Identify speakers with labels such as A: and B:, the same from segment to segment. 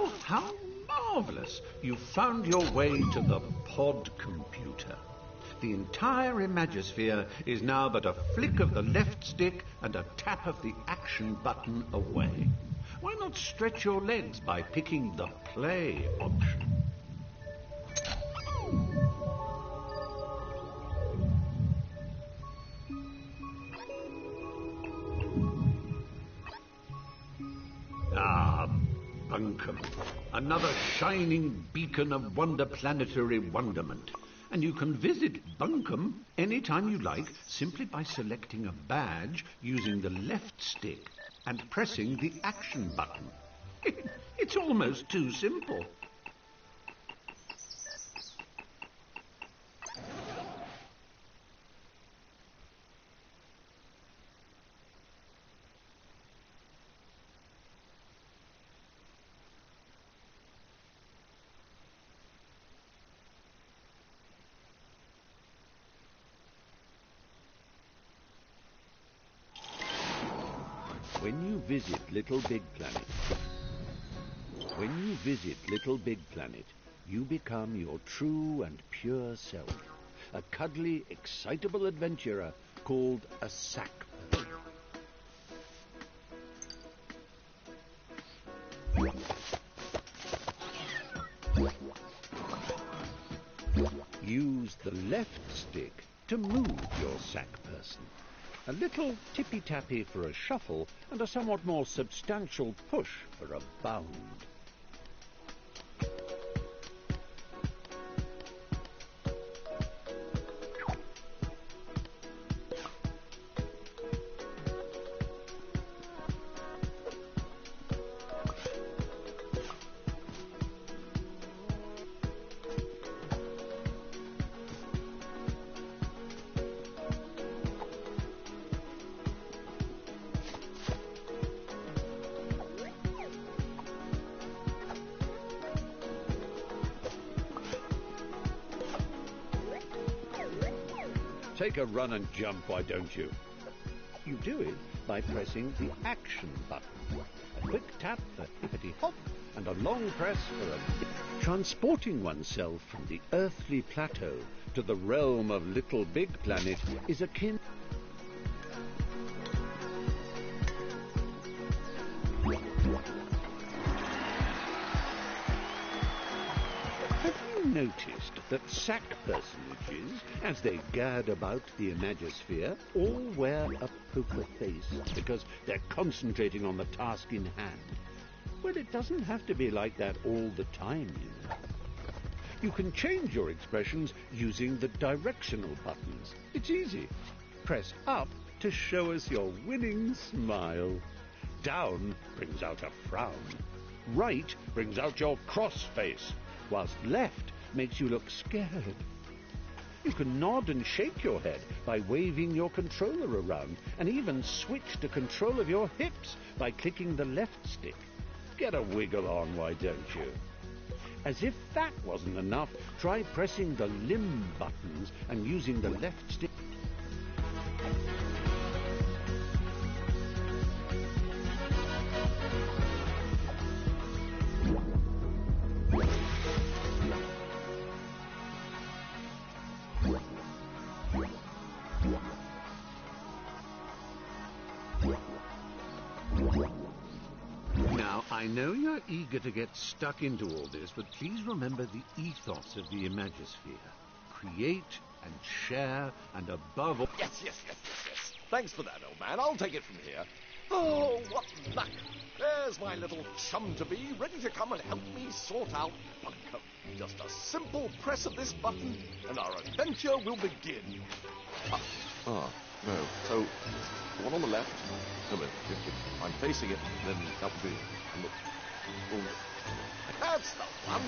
A: Oh, how marvellous! You've found your way to the pod computer. The entire Imagisphere is now but a flick of the left stick and a tap of the action button away. Why not stretch your legs by picking the play option? Ah, Bunkum. Another shining beacon of wonder-planetary wonderment. And you can visit Bunkum anytime you like simply by selecting a badge using the left stick and pressing the action button. It's almost too simple. When you visit Little Big Planet, you become your true and pure self, a cuddly, excitable adventurer called a sack person. Use the left stick to move your sack person. A little tippy-tappy for a shuffle and a somewhat more substantial push for a bound. Take a run and jump, why don't you? You do it by pressing the action button. A quick tap for hippity-hop and a long press for a... Transporting oneself from the earthly plateau to the realm of Little Big Planet is akin... Noticed that sack personages, as they gad about the Imagisphere, all wear a poker face because they're concentrating on the task in hand. Well, it doesn't have to be like that all the time, you know. You can change your expressions using the directional buttons. It's easy. Press up to show us your winning smile. Down brings out a frown. Right brings out your cross face, whilst left makes you look scared. You can nod and shake your head by waving your controller around, and even switch to control of your hips by clicking the left stick. Get a wiggle on, why don't you? As if that wasn't enough, try pressing the limb buttons and using the left stick. Now, I know you're eager to get stuck into all this, but please remember the ethos of the Imagisphere. Create and share, and above all...
B: Yes. Thanks for that, old man. I'll take it from here. Oh, what luck! There's my little chum-to-be, ready to come and help me sort out Bunkum. Just a simple press of this button, and our adventure will begin.
C: No. So, the one on the left. No, but if I'm facing it, then that would be... Look. Oh.
B: That's the one.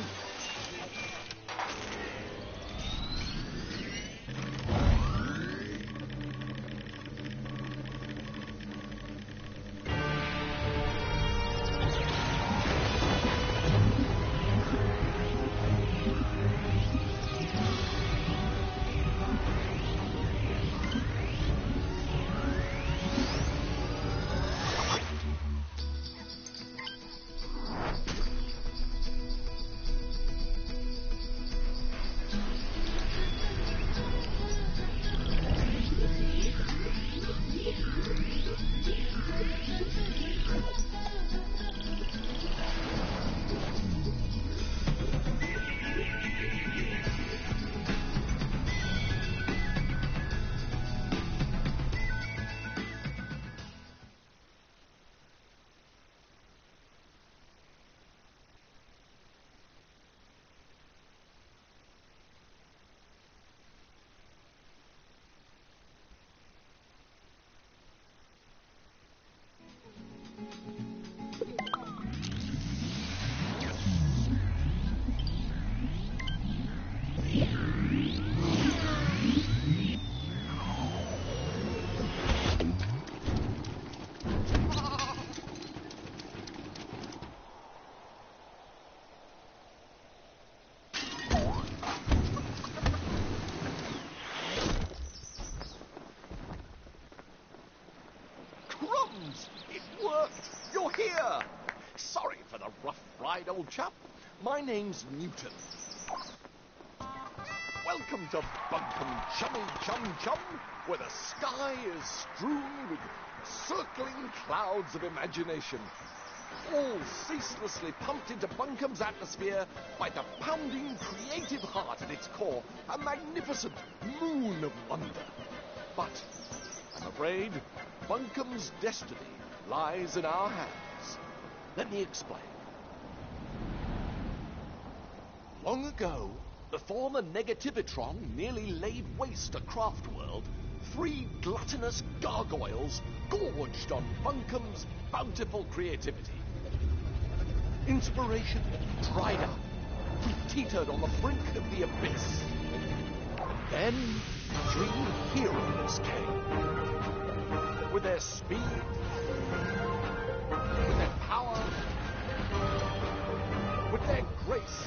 B: It worked! You're here! Sorry for the rough ride, old chap. My name's Newton. Welcome to Bunkum Chummy Chum Chum, where the sky is strewn with circling clouds of imagination, all ceaselessly pumped into Bunkum's atmosphere by the pounding creative heart at its core, a magnificent moon of wonder. But I'm afraid Bunkum's destiny lies in our hands. Let me explain. Long ago, before the Negativitron nearly laid waste a craft world, 3 gluttonous gargoyles gorged on Bunkum's bountiful creativity. Inspiration dried up. We teetered on the brink of the abyss. Then 3 heroes came. With their speed, with their power, with their grace.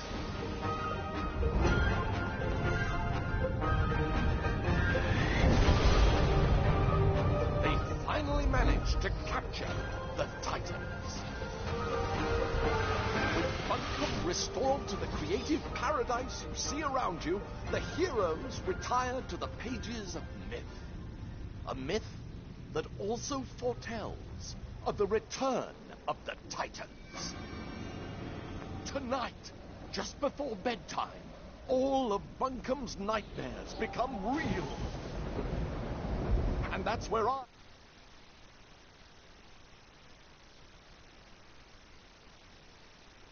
B: They finally managed to capture the Titans. With Bunkum restored to the creative paradise you see around you, the heroes retired to the pages of myth. A myth that also foretells of the return of the Titans. Tonight, just before bedtime, all of Bunkum's nightmares become real. And that's where I...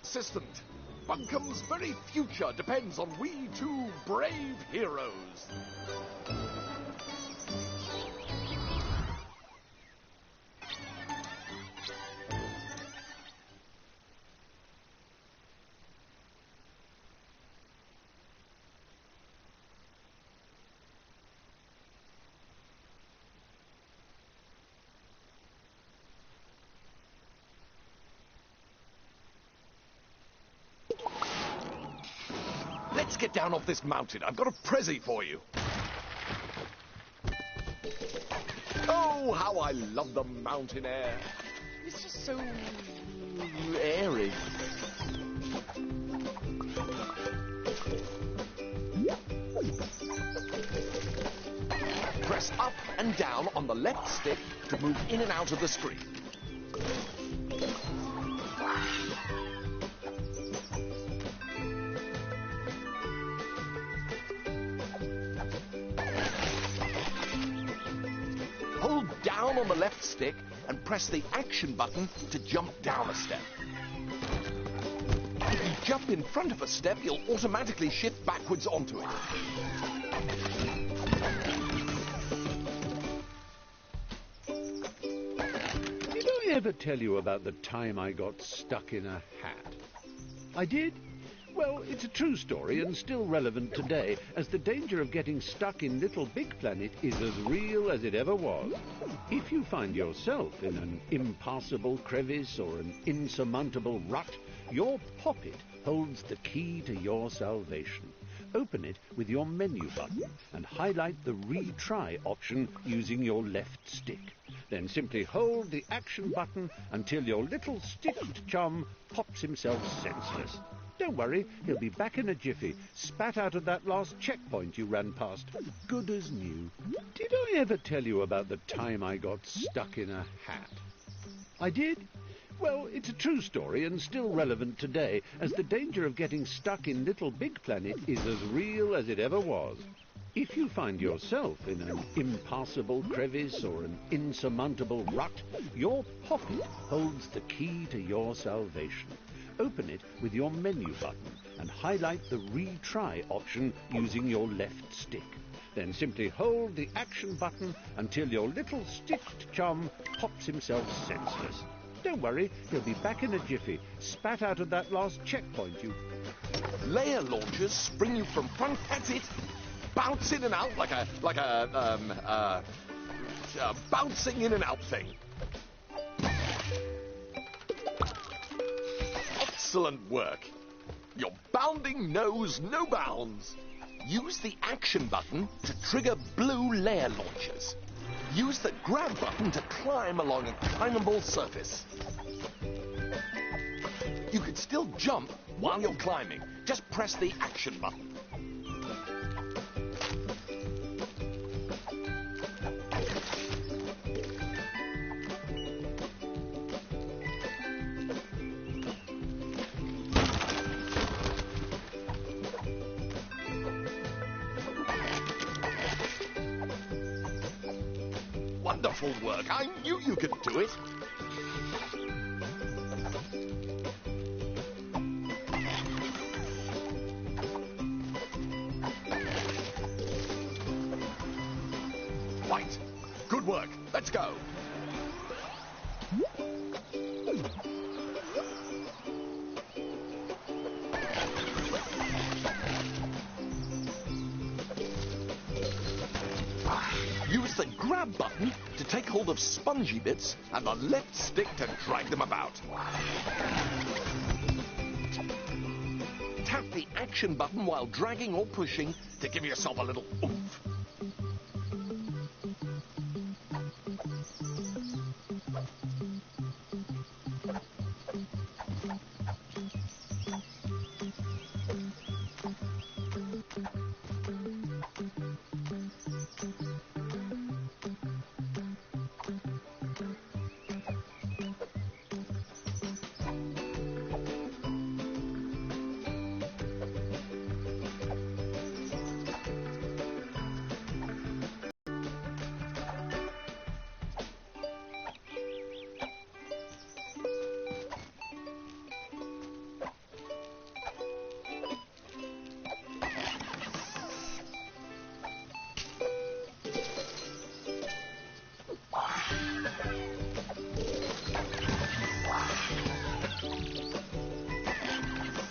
B: Assistant, Bunkum's very future depends on we 2 brave heroes. Let's get down off this mountain. I've got a prezi for you. Oh, how I love the mountain air. It's just so airy. Press up and down on the left stick to move in and out of the screen. Hold down on the left stick and press the action button to jump down a step. If you jump in front of a step, you'll automatically shift backwards onto it.
A: Did I ever tell you about the time I got stuck in a hat? I did? Well, it's a true story and still relevant today, as the danger of getting stuck in Little Big Planet is as real as it ever was. If you find yourself in an impassable crevice or an insurmountable rut, your pocket holds the key to your salvation. Open it with your menu button and highlight the retry option using your left stick. Then simply hold the action button until your little stiffed chum pops himself senseless. Don't worry, he'll be back in a jiffy, spat out of that last checkpoint you ran past, good as new. Did I ever tell you about the time I got stuck in a hat? I did? Well, it's a true story and still relevant today, as the danger of getting stuck in Little Big Planet is as real as it ever was. If you find yourself in an impassable crevice or an insurmountable rut, your pocket holds the key to your salvation. Open it with your menu button and highlight the retry option using your left stick. Then simply hold the action button until your little stiffed chum pops himself senseless. Don't worry, he'll be back in a jiffy, spat out of that last checkpoint you...
B: Layer launchers spring you from front, that's it. Bounce in and out like a bouncing in and out thing. Excellent work. Your bounding knows no bounds. Use the action button to trigger blue layer launchers. Use the grab button to climb along a climbable surface. You can still jump while you're climbing. Just press the action button. Wonderful work. I knew you could do it. Right. Good work. Let's go. Use the grab button to take hold of spongy bits and the left stick to drag them about. Tap the action button while dragging or pushing to give yourself a little oomph.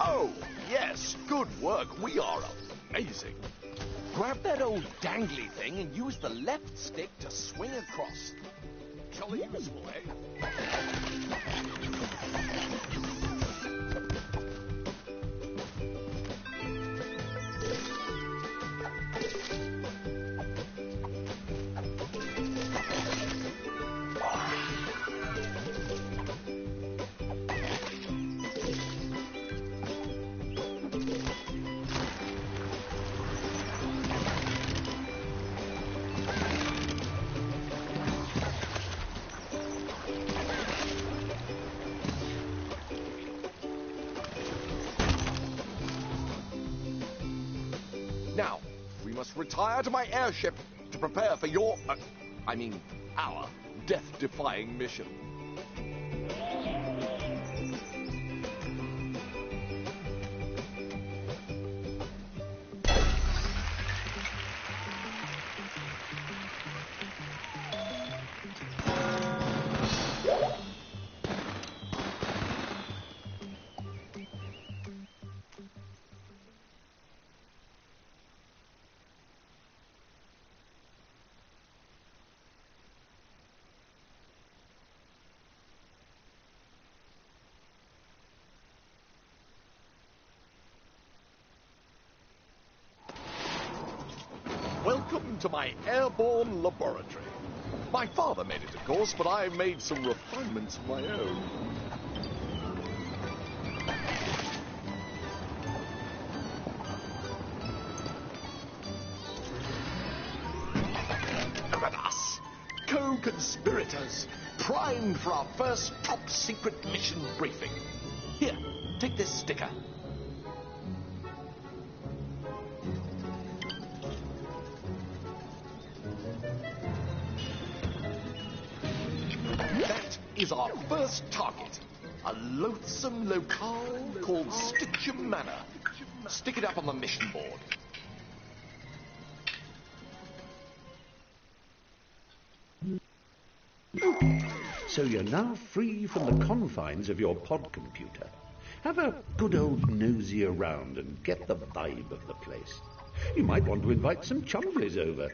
B: Oh, yes, good work. We are amazing. Grab that old dangly thing and use the left stick to swing across. Jolly useful, eh? Now, we must retire to my airship to prepare for our death-defying mission. Welcome to my airborne laboratory. My father made it, of course, but I made some refinements of my own. Look at us, co-conspirators, primed for our first top-secret mission briefing. Here, take this sticker. That is our first target, a loathsome locale called Stitcham Manor. Stick it up on the mission board.
A: So you're now free from the confines of your pod computer. Have a good old nosy around and get the vibe of the place. You might want to invite some chumblies over.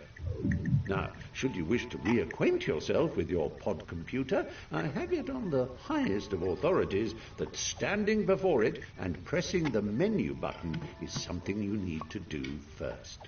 A: Now, should you wish to reacquaint yourself with your pod computer, I have it on the highest of authorities that standing before it and pressing the menu button is something you need to do first.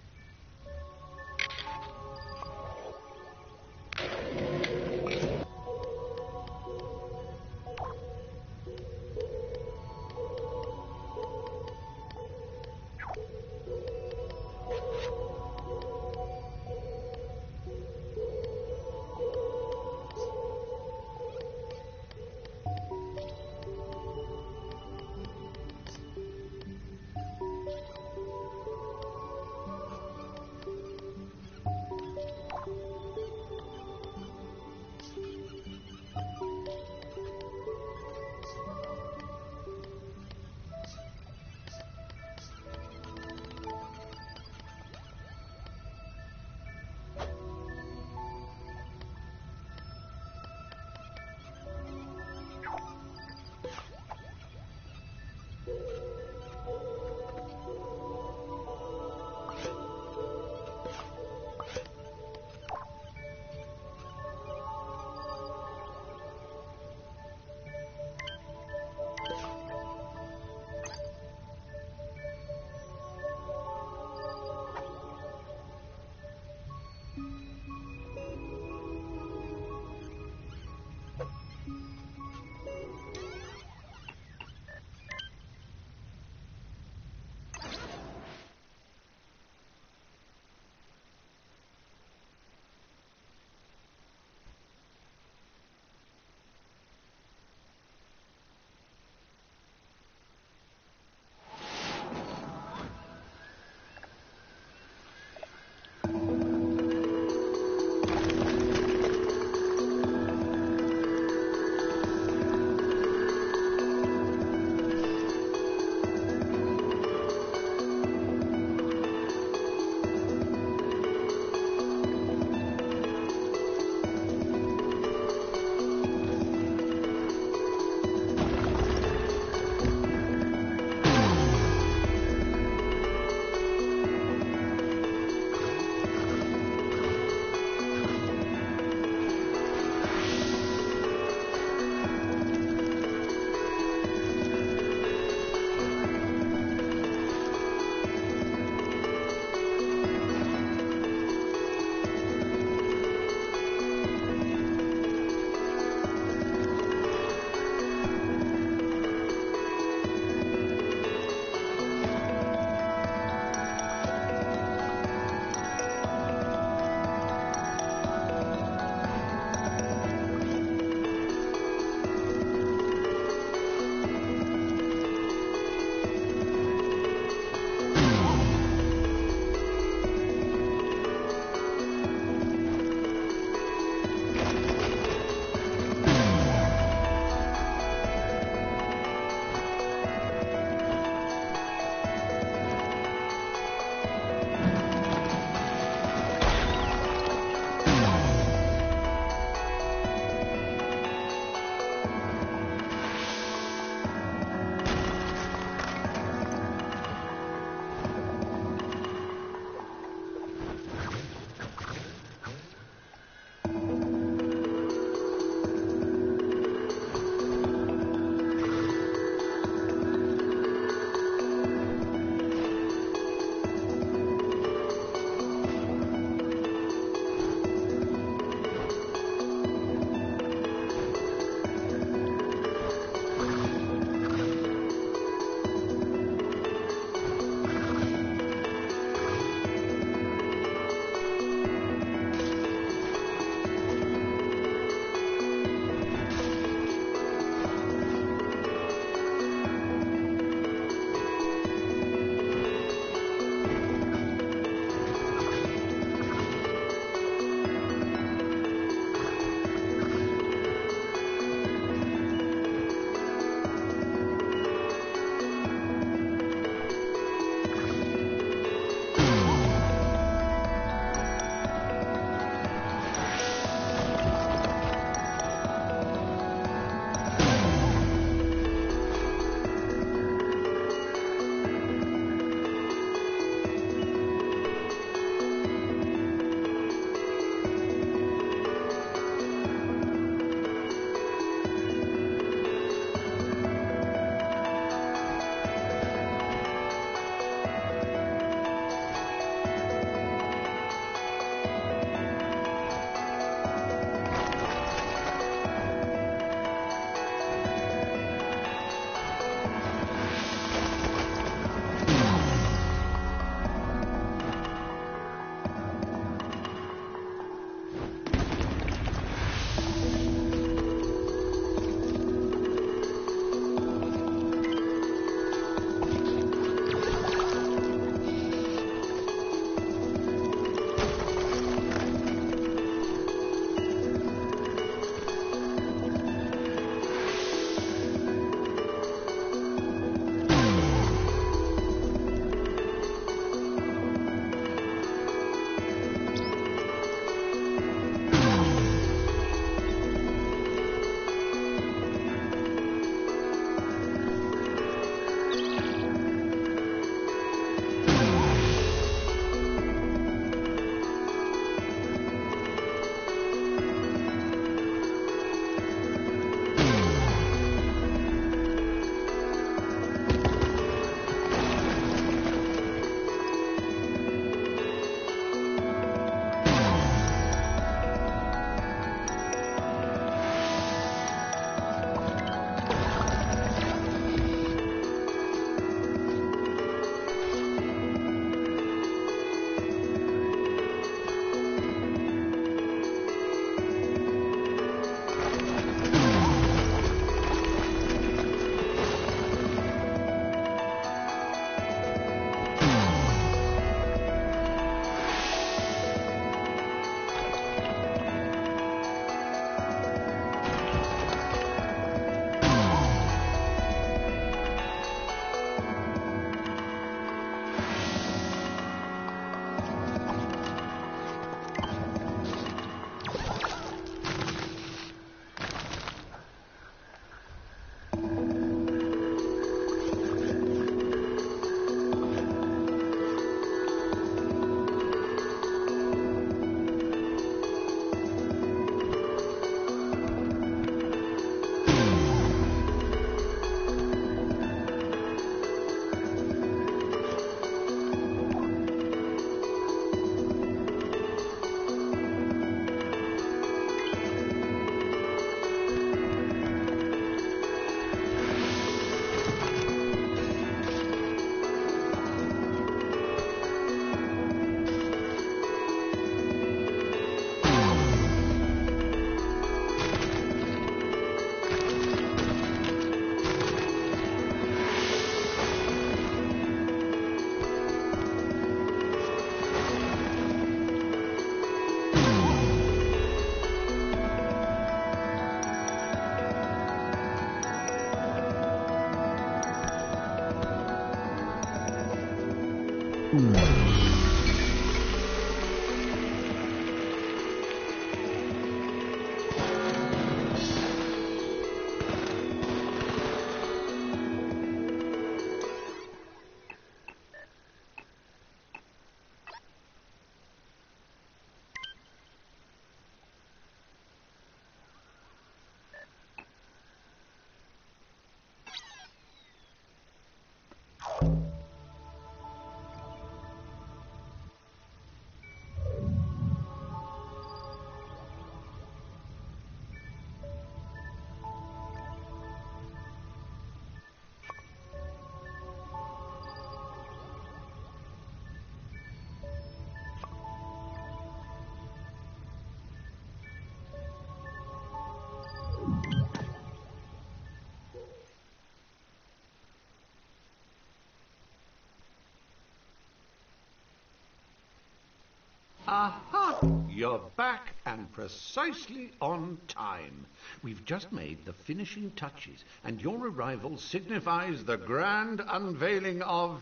A: Aha! You're back and precisely on time. We've just made the finishing touches, and your arrival signifies the grand unveiling of,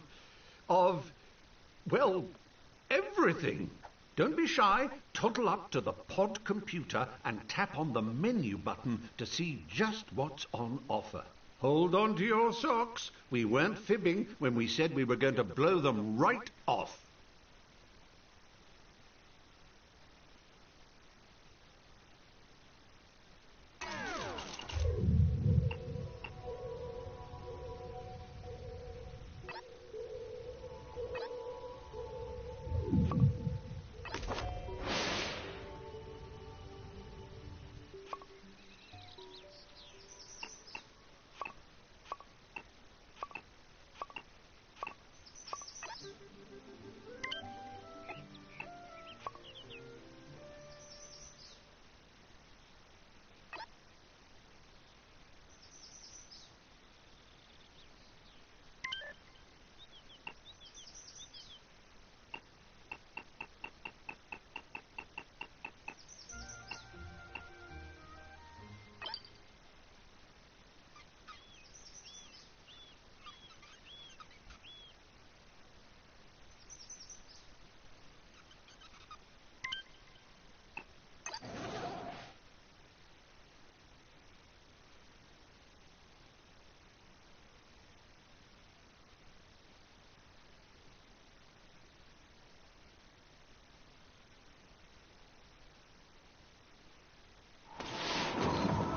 A: well, everything. Don't be shy. Toddle up to the pod computer and tap on the menu button to see just what's on offer. Hold on to your socks. We weren't fibbing when we said we were going to blow them right off.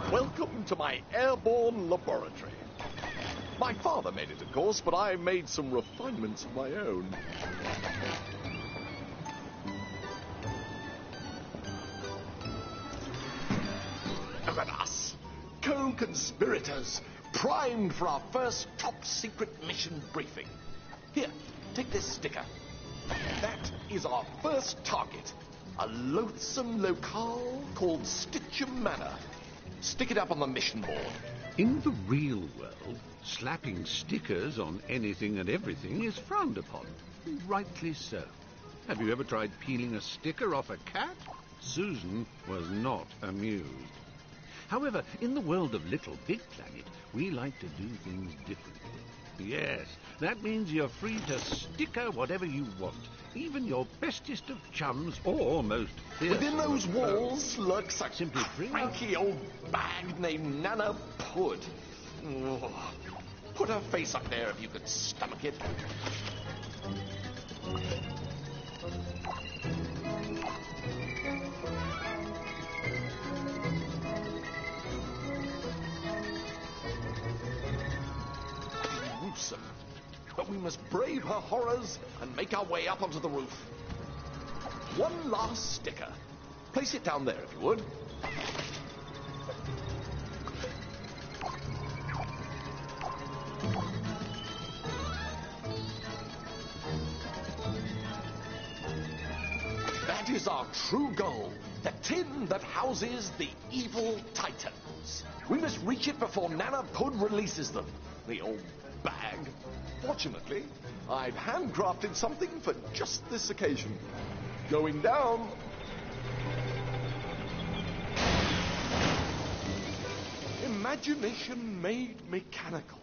B: Welcome to my airborne laboratory. My father made it, of course, but I made some refinements of my own. Look at us, co-conspirators, primed for our first top-secret mission briefing. Here, take this sticker. That is our first target, a loathsome locale called Stitcham Manor. Stick it up on the mission board.
A: In the real world, slapping stickers on anything and everything is frowned upon. Rightly so. Have you ever tried peeling a sticker off a cat? Susan was not amused. However, in the world of Little Big Planet, we like to do things differently. Yes, that means you're free to sticker whatever you want, even your bestest of chums or most fierce.
B: Within those walls lurks a
A: Simply bring up-
B: cranky old bag named Nana Pud. Oh, put her face up there if you could stomach it. Gruesome. But we must brave her horrors and make our way up onto the roof. One last sticker. Place it down there, if you would. That is our true goal. The tin that houses the evil titans. We must reach it before Nana Pud releases them. The old bag. Fortunately, I've handcrafted something for just this occasion. Going down. Imagination made mechanical.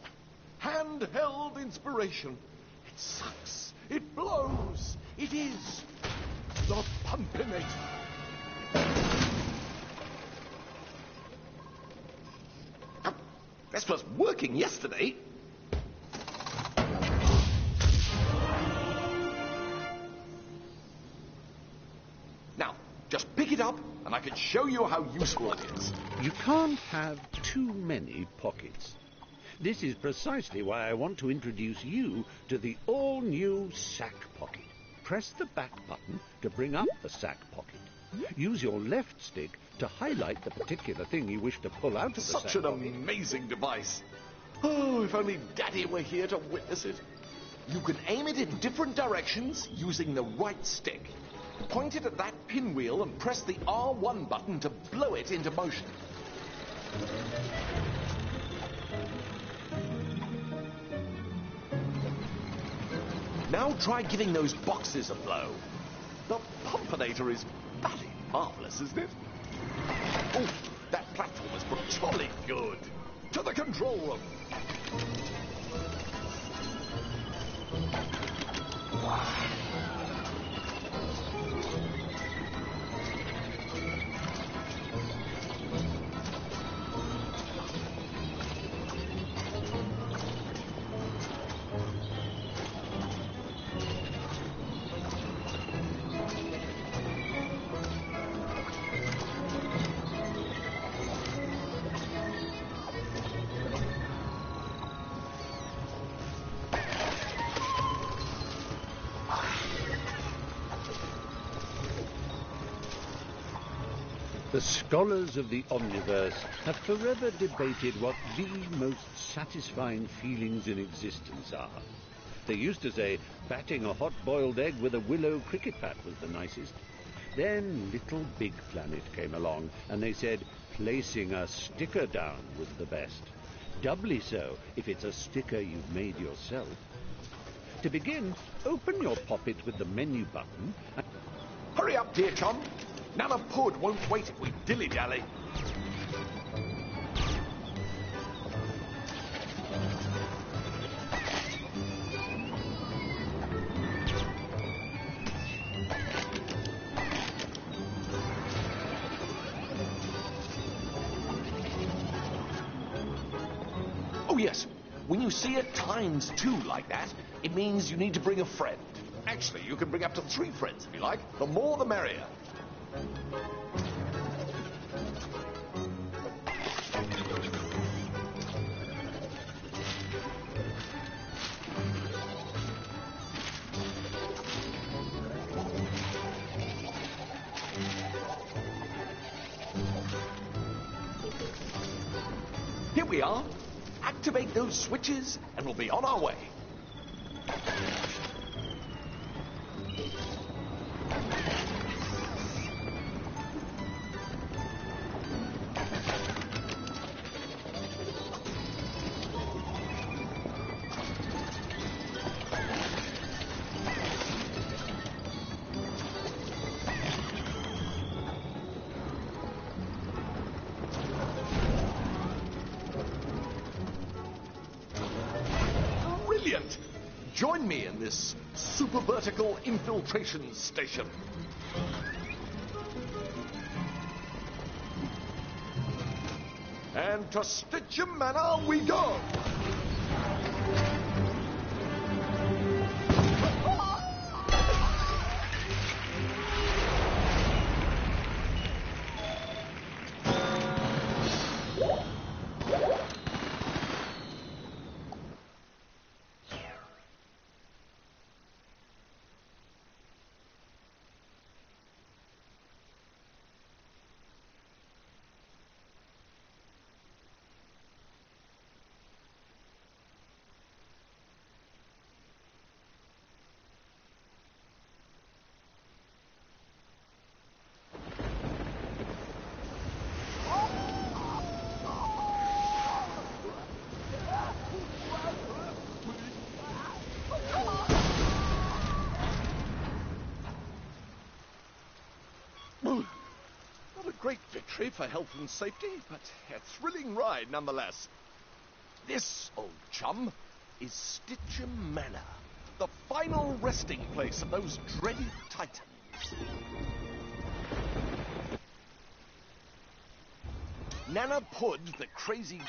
B: Handheld inspiration. It sucks. It blows. It is the Pumpinator. This was working yesterday. Now, just pick it up and I can show you how useful it is.
A: You can't have too many pockets. This is precisely why I want to introduce you to the all-new sack pocket. Press the back button to bring up the sack pocket. Use your left stick to highlight the particular thing you wish to pull out of the sack
B: Such an
A: pocket.
B: amazing device. Oh, if only Daddy were here to witness it. You can aim it in different directions using the right stick. Point it at that pinwheel and press the R1 button to blow it into motion. Now try giving those boxes a blow. The Pumpinator is bloody marvelous, isn't it? Oh, that platform is jolly good. To the control room.
A: The scholars of the Omniverse have forever debated what the most satisfying feelings in existence are. They used to say batting a hot-boiled egg with a willow cricket bat was the nicest. Then Little Big Planet came along, and they said placing a sticker down was the best. Doubly so if it's a sticker you've made yourself. To begin, open your poppet with the menu button and...
B: Hurry up, dear chum. Nana Pud won't wait if we dilly-dally. Oh, yes. When you see it times 2 like that, it means you need to bring a friend. Actually, you can bring up to 3 friends if you like. The more the merrier. Here we are. Activate those switches and we'll be on our way. Brilliant! Join me in this super vertical infiltration station. And to Stitchem Manor we go! Not a great victory for health and safety, but a thrilling ride nonetheless. This, old chum, is Stitchem Manor. the final resting place of those dreaded titans. Nana Pud, the crazy